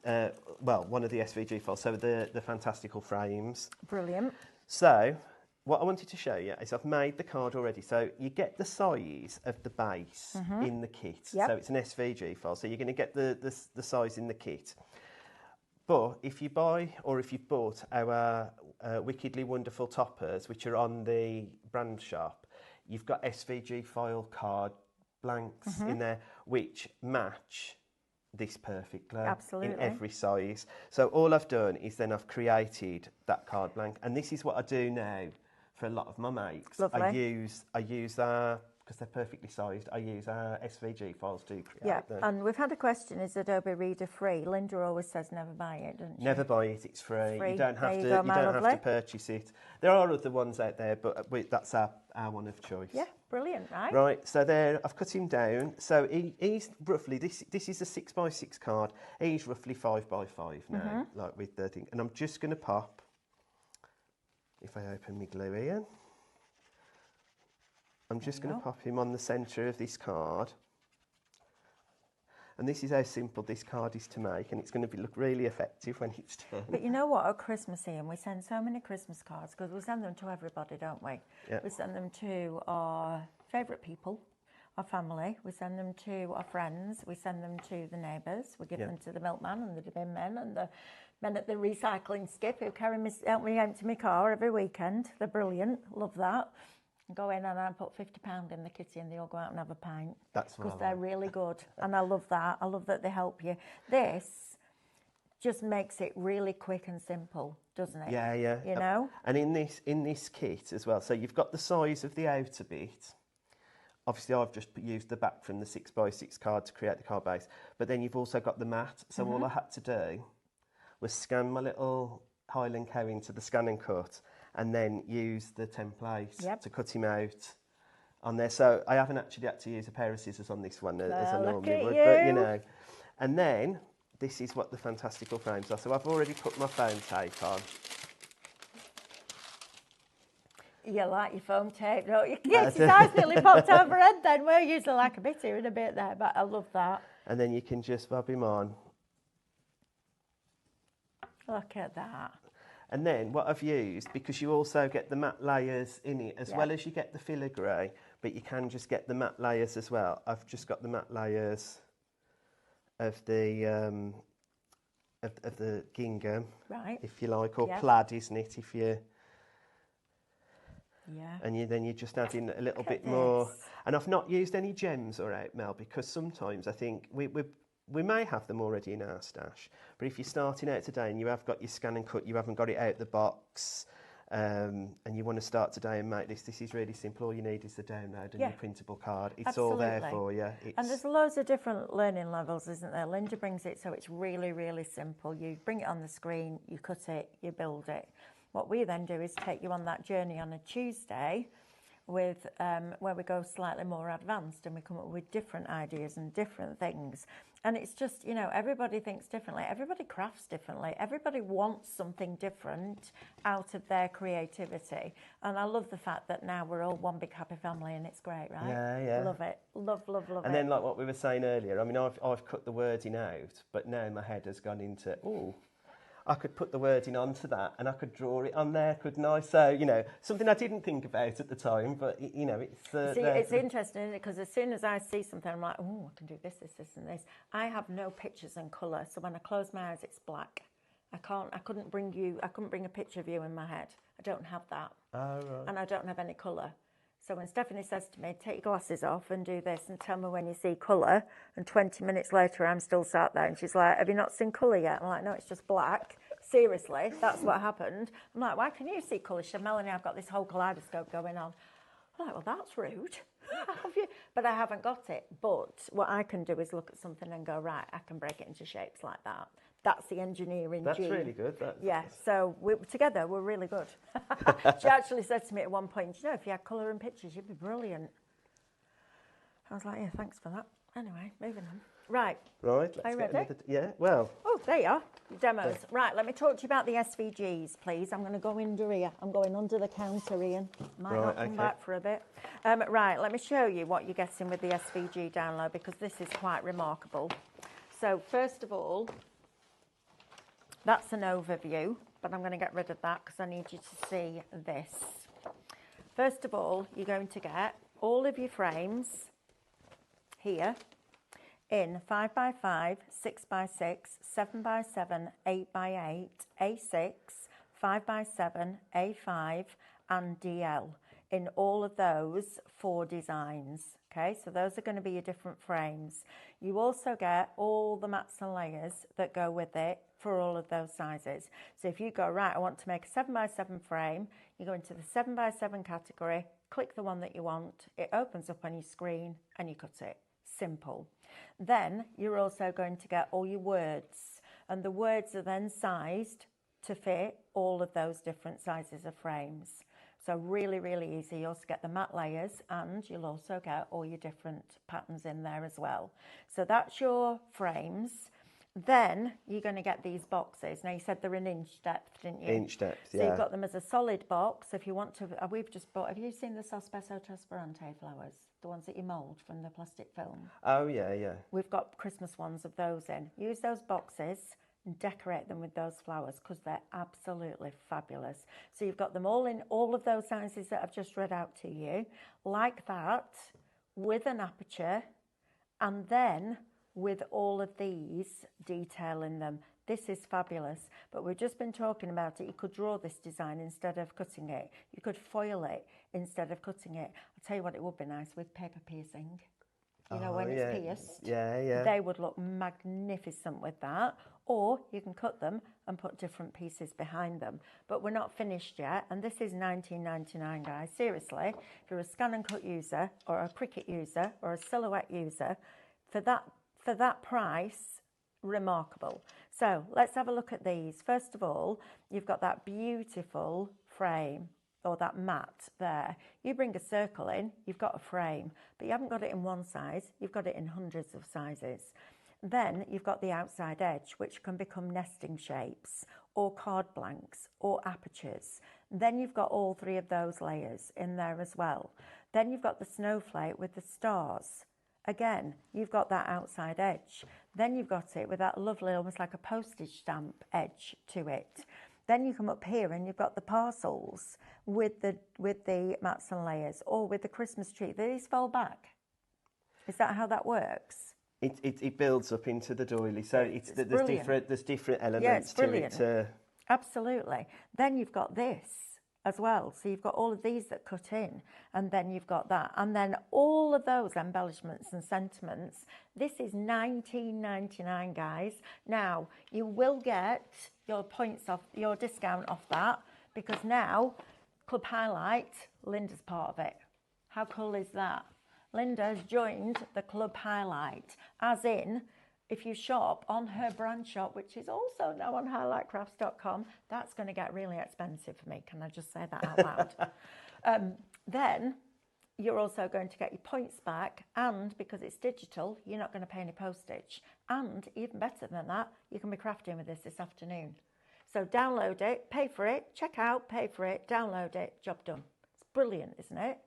Well, one of the SVG files, so the fantastical frames. Brilliant. So what I wanted to show you is I've made the card already. So you get the size of the base in the kit. Yep. So it's an SVG file. So you're going to get the size in the kit. But if you buy, or if you've bought our Wickedly Wonderful toppers, which are on the brand shop, you've got SVG file card blanks in there, which match this perfectly. Absolutely. In every size. So all I've done is then I've created that card blank, and this is what I do now for a lot of my makes. Lovely. I use our, because they're perfectly sized, I use our SVG files to create them. And we've had a question, is Adobe Reader free? Linda always says never buy it, doesn't she? Never buy it, it's free. Free. You don't have There to you go, my lovely. purchase it. There are other ones out there, but that's our one of choice. Yeah, brilliant, right? Right, so there, I've cut him down. So he's roughly, this is a 6x6 card. He's roughly 5x5 now, like with the thing. And I'm just going to pop, if I open my glue here, I'm just going to pop him on the centre of this card. And this is how simple this card is to make, and it's going to look really effective when it's done. But you know what, at Christmas, Ian, we send so many Christmas cards, because we send them to everybody, don't we? Yeah. We send them to our favourite people, our family, we send them to our friends, we send them to the neighbours, we give them to the milkman and the bin men and the men at the recycling skip who help me empty my car every weekend. They're brilliant, love that. Go in and I put £50 in the kitty and they all go out and have a pint. That's what I because they're like. really good, and I love that. I love that they help you. This just makes it really quick and simple, doesn't it? Yeah, yeah. You know? And in this kit as well, so you've got the size of the outer bit. Obviously, I've just used the back from the 6x6 card to create the card base, but then you've also got the mat. So all I had to do was scan my little Highland cow into the scan and cut, and then use the template to cut him out on there. So I haven't actually had to use a pair of scissors on this one as I normally would, but you know. And then this is what the fantastical frames are. So I've already put my foam tape on. You like your foam tape, don't you? Yes, his eyes nearly popped overhead then. We're usually like a bit here and a bit there, but I love that. And then you can just bob him on. Look at that. And then what I've used, because you also get the matte layers in it, as well as you get the filigree, but you can just get the matte layers as well. I've just got the matte layers of the gingham, right, if you like, or plaid, isn't it? If you and then you just add in a little bit more. And I've not used any gems or outmel, because sometimes I think we may have them already in our stash, but if you're starting out today and you have got your scan and cut, you haven't got it out the box, and you want to start today and make this is really simple. All you need is the download and your printable card. It's all there for you. And there's loads of different learning levels, isn't there? Linda brings it so it's really, really simple. You bring it on the screen, you cut it, you build it. What we then do is take you on that journey on a Tuesday with where we go slightly more advanced and we come up with different ideas and different things. And it's just, you know, everybody thinks differently, everybody crafts differently, everybody wants something different out of their creativity. And I love the fact that now we're all one big happy family, and it's great, right? Yeah, yeah. Love it. Love it. And then, like what we were saying earlier, I mean, I've cut the wording out, but now my head has gone into, I could put the wording onto that and I could draw it on there, couldn't I? So, you know, something I didn't think about at the time, but, you know, it's... See, it's interesting, isn't it? Because as soon as I see something, I'm like, oh, I can do this, and this. I have no pictures and colour, so when I close my eyes, it's black. I couldn't bring a picture of you in my head. I don't have that. Oh, right. And I don't have any colour. So when Stephanie says to me, take your glasses off and do this and tell me when you see colour, and 20 minutes later I'm still sat there and she's like, have you not seen colour yet? I'm like, no, it's just black. Seriously, that's what happened. I'm like, why can you see colour? She said, Melanie, I've got this whole kaleidoscope going on. I'm like, well, that's rude. But I haven't got it. But what I can do is look at something and go, right, I can break it into shapes like that. That's the engineering That's gene. really good. Yeah, so together we're really good. She actually said to me at one point, you know, if you had colour and pictures, you'd be brilliant. I was like, yeah, thanks for that. Anyway, moving on. Right. Right, Are let's you get ready? another... Yeah, well... Oh, there you are. Demos. Yeah. Right, let me talk to you about the SVGs, please. I'm going to go under here. I'm going under the counter, Ian. Might not come back for a bit. Right, let me show you what you're getting with the SVG download, because this is quite remarkable. So, first of all, that's an overview, but I'm going to get rid of that because I need you to see this. First of all, you're going to get all of your frames here in 5x5, 6x6, 7x7, 8x8, A6, 5x7, A5 and DL in all of those 4 designs. Okay, so those are going to be your different frames. You also get all the mats and layers that go with it for all of those sizes. So if you go, right, I want to make a 7x7 frame, you go into the 7x7 category, click the one that you want, it opens up on your screen and you cut it. Simple. Then you're also going to get all your words, and the words are then sized to fit all of those different sizes of frames. So really, really easy. You also get the matte layers, and you'll also get all your different patterns in there as well. So that's your frames. Then you're going to get these boxes. Now, you said they're an inch depth, didn't you? Inch depth, yeah. So you've got them as a solid box. If you want to, we've just bought, have you seen the Sospeso Trasparente flowers? The ones that you mould from the plastic film? Oh, yeah, yeah. We've got Christmas ones of those in. Use those boxes and decorate them with those flowers because they're absolutely fabulous. So you've got them all in all of those sizes that I've just read out to you, like that, with an aperture, and then with all of these detail in them. This is fabulous, but we've just been talking about it. You could draw this design instead of cutting it. You could foil it instead of cutting it. I'll tell you what, it would be nice with paper piercing. You know, when it's pierced. Yeah, yeah. They would look magnificent with that. Or you can cut them and put different pieces behind them. But we're not finished yet, and this is $19.99, guys. Seriously, if you're a scan and cut user or a Cricut user or a Silhouette user, for that price, remarkable. So let's have a look at these. First of all, you've got that beautiful frame, or that mat there. You bring a circle in, you've got a frame, but you haven't got it in one size, you've got it in hundreds of sizes. Then you've got the outside edge, which can become nesting shapes, or card blanks, or apertures. Then you've got all 3 of those layers in there as well. Then you've got the snowflake with the stars. Again, you've got that outside edge. Then you've got it with that lovely, almost like a postage stamp edge to it. Then you come up here and you've got the parcels with the mats and layers, or with the Christmas tree. These fold back. Is that how that works? It builds up into the doily, so there's different elements to it. Absolutely. Then you've got this as well. So you've got all of these that cut in, and then you've got that, and then all of those embellishments and sentiments. This is $19.99, guys. Now you will get your points off, your discount off that, because now Club Highlight, Linda's part of it. How cool is that? Linda has joined the Club Highlight, as in, if you shop on her brand shop, which is also now on highlightcrafts.com, that's going to get really expensive for me. Can I just say that out loud? Then you're also going to get your points back, and because it's digital, you're not going to pay any postage. And even better than that, you can be crafting with this afternoon. So download it, pay for it, check out, pay for it, download it, job done. It's brilliant, isn't it?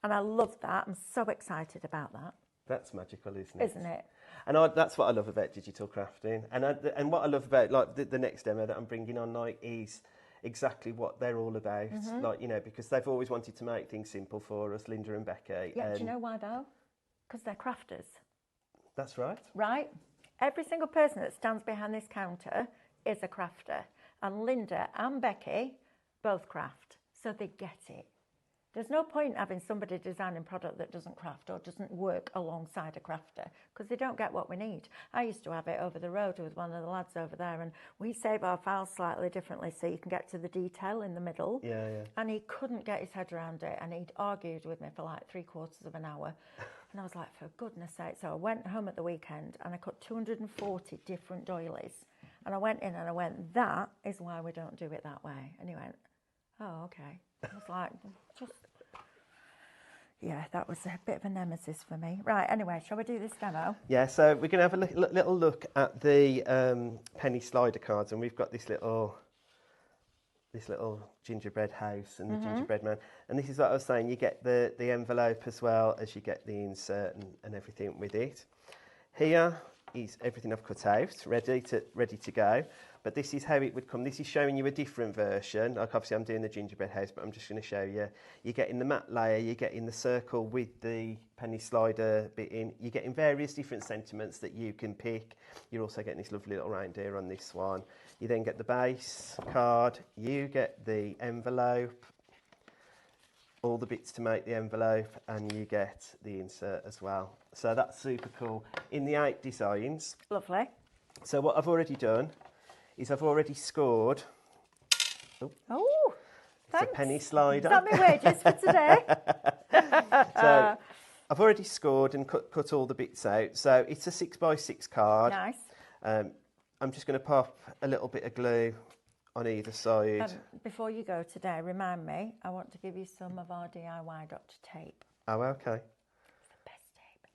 And I love that. I'm so excited about that. That's magical, isn't it? Isn't it? And that's what I love about digital crafting. And what I love about like the next demo that I'm bringing on is exactly what they're all about. Mm-hmm. Like, you know, because they've always wanted to make things simple for us, Linda and Becky. Yeah, do you know why though? Because they're crafters. That's right. Right? Every single person that stands behind this counter is a crafter. And Linda and Becky both craft. So they get it. There's no point having somebody designing product that doesn't craft or doesn't work alongside a crafter because they don't get what we need. I used to have it over the road with one of the lads over there, and we save our files slightly differently so you can get to the detail in the middle. Yeah, yeah. And he couldn't get his head around it, and he'd argued with me for like 3/4 of an hour. And I was like, for goodness sake. So I went home at the weekend and I cut 240 different doilies. And I went in and I went, that is why we don't do it that way. And he went, oh, okay. I was like, just... Yeah, that was a bit of a nemesis for me. Right, anyway, shall we do this demo? Yeah, so we're going to have a little look at the penny slider cards, and we've got this little gingerbread house and the gingerbread man. And this is what I was saying, you get the envelope as well as you get the insert and everything with it. Here is everything I've cut out, ready to go. But this is how it would come. This is showing you a different version. Like obviously I'm doing the gingerbread house, but I'm just going to show you. You're getting the matte layer, you're getting the circle with the penny slider bit in. You're getting various different sentiments that you can pick. You're also getting this lovely little reindeer on this one. You then get the base card, you get the envelope, all the bits to make the envelope, and you get the insert as well. So that's super cool. In the 8 designs. Lovely. So what I've already done is I've already scored. Oh, thanks. It's a penny slider. Is that my wages for today? So I've already scored and cut all the bits out. So it's a 6x6 card. Nice. I'm just going to pop a little bit of glue on either side. Before you go today, remind me, I want to give you some of our DIY Dr. Tape. Oh, okay. It's the best tape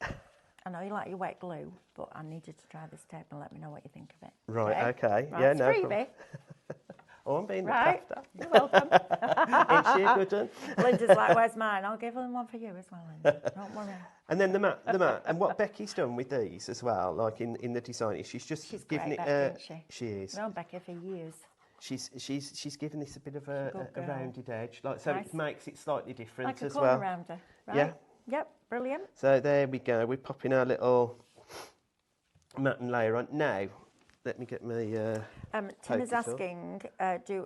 ever. I know you like your wet glue, but I need you to try this tape and let me know what you think of it. Right, okay. Right, Yeah, it's no freebie. problem. Oh, I'm being Right. the crafter. You're welcome. Ain't she a good one? Linda's like, where's mine? I'll give them one for you as well, Linda. Don't worry. And then the mat. And what Becky's done with these as well, like in the design, is she's just given great, it. Becky, isn't she? She is. I've known Becky for years. She's given this a bit of a girl. rounded edge, like so Nice. It makes it slightly different Like a as corner well. rounder, right? Yeah. Yep, brilliant. So there we go. We're popping our little mat and layer on. Now, let me get my. Tim is focus up. asking,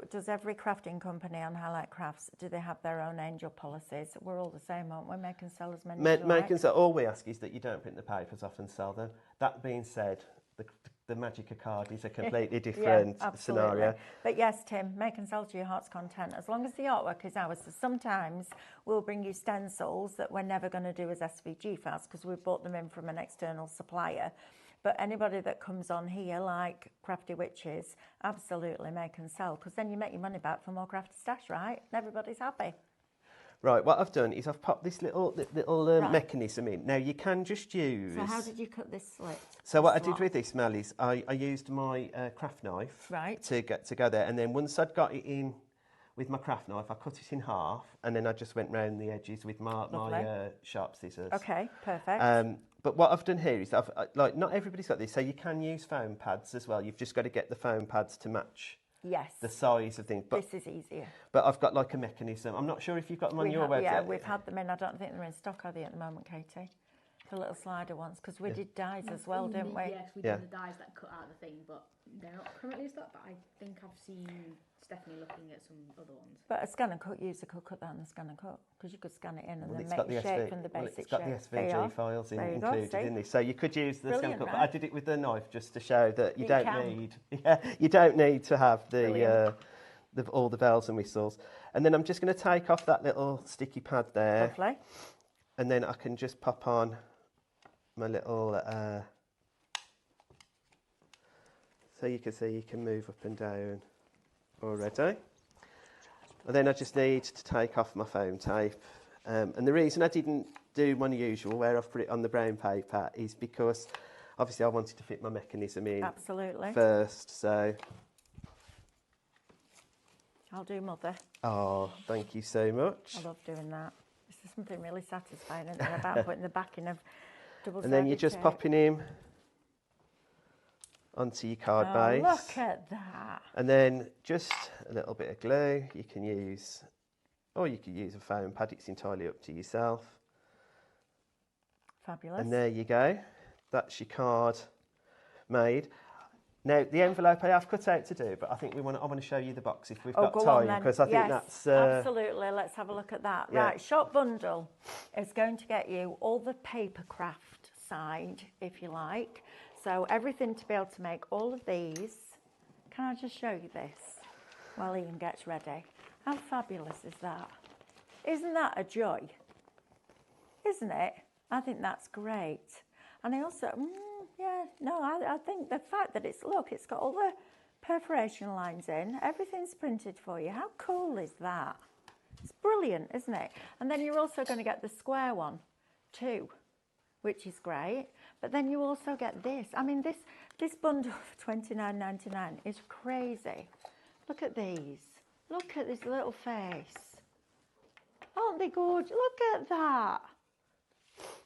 does every crafting company on Highlight Crafts, do they have their own angel policies? We're all the same, aren't we? Make and sell as many as you like. So all we ask is that you don't print the papers off and sell them. That being said, the magic of card is a completely different scenario. But yes, Tim, make and sell to your heart's content, as long as the artwork is ours. So sometimes we'll bring you stencils that we're never going to do as SVG files because we bought them in from an external supplier. But anybody that comes on here, like Crafty Witches, absolutely make and sell, because then you make your money back for more crafty stash, right? And everybody's happy. Right, what I've done is I've popped this little mechanism in. Now, you can just use... So how did you cut this slit? So what I did with this, Mel, is I used my craft knife to go there. And then once I'd got it in with my craft knife, I cut it in half. And then I just went round the edges with my sharp scissors. Okay, perfect. But what I've done here is, not everybody's got this. So you can use foam pads as well. You've just got to get the foam pads to match the size of things. But this is easier. But I've got like a mechanism. I'm not sure if you've got them on your website. Yeah, we've had them in. I don't think they're in stock, are they, at the moment, Katie? The little slider ones, because we did dies as well, didn't we? Yes, we did the dies that cut out the thing, but they're not currently in stock. But I think I've seen Stephanie looking at some other ones. But a scan and cut user could cut that on the scan and cut, because you could scan it in and then make the shape from the basic shape. It's got the SVG files included in this, so you could use the scan and cut. Right? But I did it with the knife just to show that you don't need to have all the bells and whistles. And then I'm just going to take off that little sticky pad there. Lovely. And then I can just pop on my little, so you can see you can move up and down already. And then I just need to take off my foam tape. And the reason I didn't do my usual, where I've put it on the brown paper, is because obviously I wanted to fit my mechanism in first. So I'll do Mother. Oh, thank you so much. I love doing that. There's something really satisfying isn't there, about putting the backing of double-sided And then you're just tape. popping him onto your card base. Look at that. And then just a little bit of glue you can use, or you could use a foam pad. It's entirely up to yourself. Fabulous. And there you go. That's your card made. Now, the envelope I have cut out to do, but I think I want to show you the box if we've got go time, on, because I think that's... absolutely. Let's have a look at that. Yeah. Right, Shop Bundle is going to get you all the paper craft side, if you like. So everything to be able to make all of these. Can I just show you this while Ian gets ready? How fabulous is that? Isn't that a joy? Isn't it? I think that's great. And I also, I think the fact that it's got all the perforation lines in, everything's printed for you. How cool is that? It's brilliant, isn't it? And then you're also going to get the square one too, which is great. But then you also get this. I mean, this bundle for $29.99 is crazy. Look at these. Look at this little face. Aren't they gorgeous? Look at that.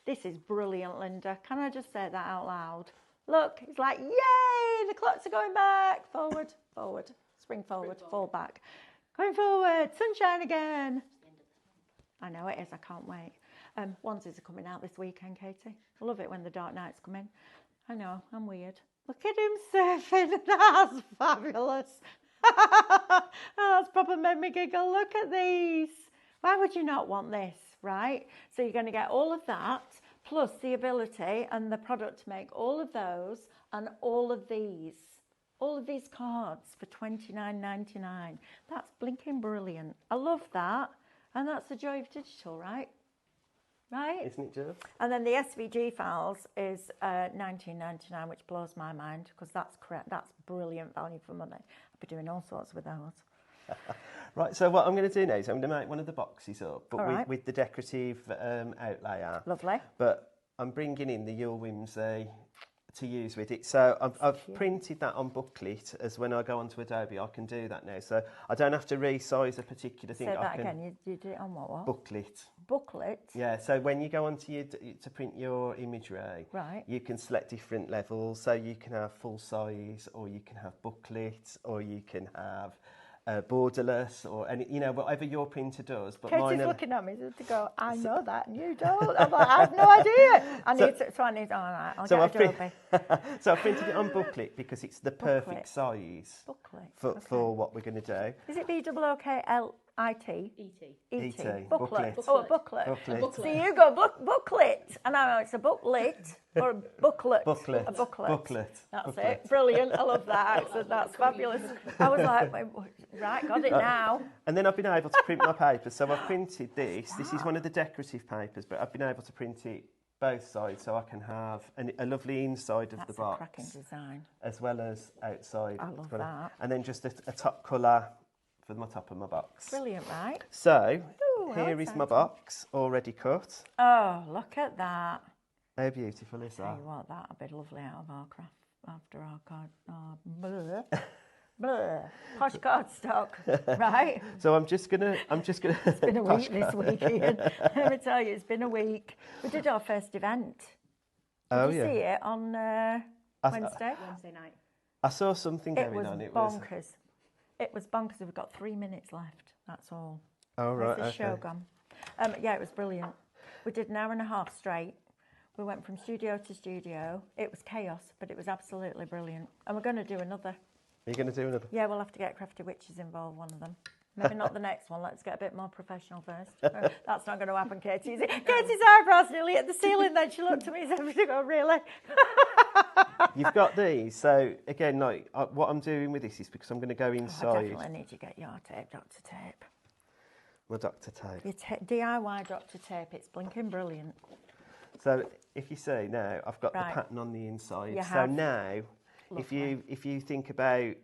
This is brilliant, Linda. Can I just say that out loud? Look, it's like, yay, the clocks are going back. Forward, forward, spring forward, fall back. Going forward, sunshine again. I know it is, I can't wait. Onesies are coming out this weekend, Katie. I love it when the dark nights come in. I know, I'm weird. Look at him surfing, that's fabulous. Oh, that's proper made me giggle. Look at these. Why would you not want this, right? So you're going to get all of that, plus the ability and the product to make all of those and all of these cards for $29.99. That's blinking brilliant. I love that. And that's the joy of digital, right? Right? Isn't it, Jill? And then the SVG files is $19.99, which blows my mind because that's correct. That's brilliant value for money. I'll be doing all sorts with those. Right, so what I'm going to do now is I'm going to make one of the boxes up, but right. with the decorative outlayer. Lovely. But I'm bringing in the Yule Whimsy to use with it. So I've printed that on booklet, as when I go onto Adobe, I can do that now. So I don't have to resize a particular thing. Say that again, you did it on what? Booklet. Booklet? Yeah, so when you go onto to print your imagery, right, you can select different levels. So you can have full size, or you can have booklets, or you can have borderless, or any, whatever your printer does. But Katie's looking at me to go, I know that and you don't. I'm like, I have no idea. I'll get Adobe. So I printed it on booklet because it's the perfect size for what we're going to do. Is it BOOKLIT? E.T. Booklet. Booklet. Oh, a booklet. Booklet. So you go booklet, and I know it's a booklet or a booklet. Booklet. A booklet. Booklet. That's booklet. it. Brilliant. I love that accent. That's fabulous. I was like, right, got it now. And then I've been able to print my papers. So I've printed this. This is one of the decorative papers, but I've been able to print it both sides, so I can have a lovely inside of the box. That's a cracking design. As well as outside. I love that. And then just a top colour for my top of my box. Brilliant, right? So, here is my box, already cut. Oh, look at that. How beautiful is that? Tell you what, that'll be lovely out of our craft after our card. Oh, bleh. Bleh. Posh card stock, right? So I'm just gonna. It's been a week this week, Ian. Let me tell you, it's been a week. We did our first event. Did you see it on Wednesday? Wednesday night. I saw something going on. It was bonkers. It was bonkers. We've got 3 minutes left. That's all. Oh, right. Where's the show gone? Yeah, it was brilliant. We did an hour and a half straight. We went from studio to studio. It was chaos, but it was absolutely brilliant. And we're going to do another. Are you going to do another? Yeah, we'll have to get Crafty Witches involved, one of them. Maybe not the next one. Let's get a bit more professional first. That's not going to happen, Katie. Katie's eyebrows nearly at the ceiling then. She looked at me and said, "Oh, really?" You've got these. So, again, like what I'm doing with this is because I'm going to go inside. I definitely need to get your tape, Dr. Tape. My Dr. Tape. Your DIY Dr. Tape. It's blinking brilliant. So, if you see now, I've got the pattern on the inside. You so have. now, if you think about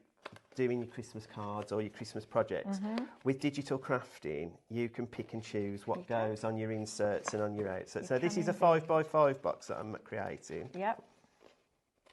doing your Christmas cards or your Christmas projects, with digital crafting, you can pick and choose what goes on your inserts and on your outserts. So this is a 5x5 box that I'm creating. Yep.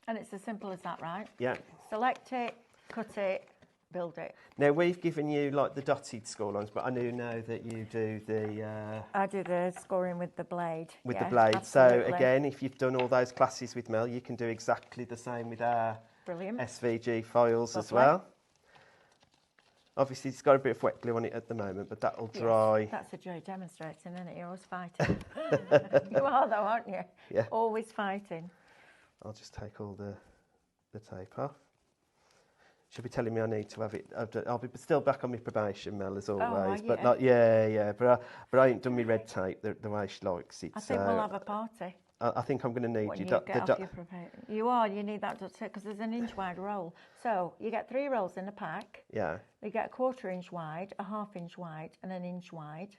And it's as simple as that, right? Yeah. Select it, cut it, build it. Now, we've given you like the dotted score lines, but I do know that you do the... I do the scoring with the blade. With the blade. Absolutely. So again, if you've done all those classes with Mel, you can do exactly the same with our SVG files as well. Obviously, it's got a bit of wet glue on it at the moment, but that'll dry. Yes, that's a joy demonstrating, isn't it? You're always fighting. You are, though, aren't you? Yeah. Always fighting. I'll just take all the tape off. She'll be telling me I need to have it. I'll be still back on my probation, Mel, as always. are But you? not, yeah. But I ain't done my red tape the way she likes it. I think we'll have a party. I think I'm going to need When you. you get off your probation. You need that because there's an inch wide roll. So you get 3 rolls in a pack. Yeah. You get a 1/4 inch wide, a 1/2 inch wide, and an inch wide.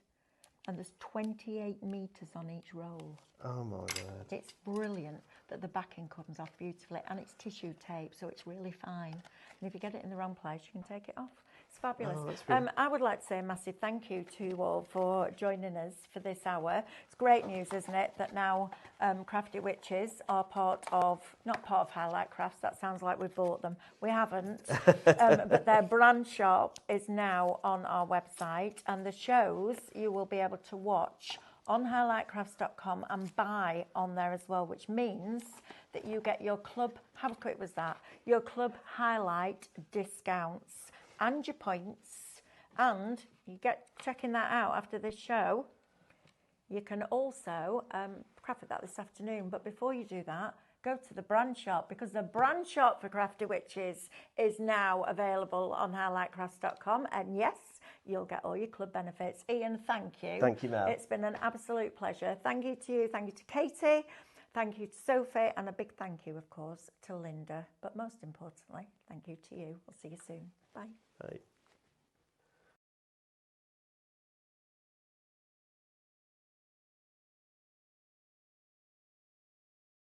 And there's 28 metres on each roll. Oh my word. It's brilliant that the backing comes off beautifully, and it's tissue tape, so it's really fine. And if you get it in the wrong place, you can take it off. It's fabulous. I would like to say a massive thank you to you all for joining us for this hour. It's great news, isn't it, that now Crafty Witches are not part of Highlight Crafts. That sounds like we've bought them. We haven't. But their brand shop is now on our website, and the shows you will be able to watch on highlightcrafts.com and buy on there as well, which means that you get your club, how quick was that? Your club highlight discounts and your points, and you get checking that out after this show. You can also craft at that this afternoon, but before you do that, go to the brand shop, because the brand shop for Crafty Witches is now available on highlightcrafts.com, and yes, you'll get all your club benefits. Ian, thank you. Thank you, Mel. It's been an absolute pleasure. Thank you to you. Thank you to Katie. Thank you to Sophie. And a big thank you, of course, to Linda. But most importantly, thank you to you. We'll see you soon. Bye. Bye.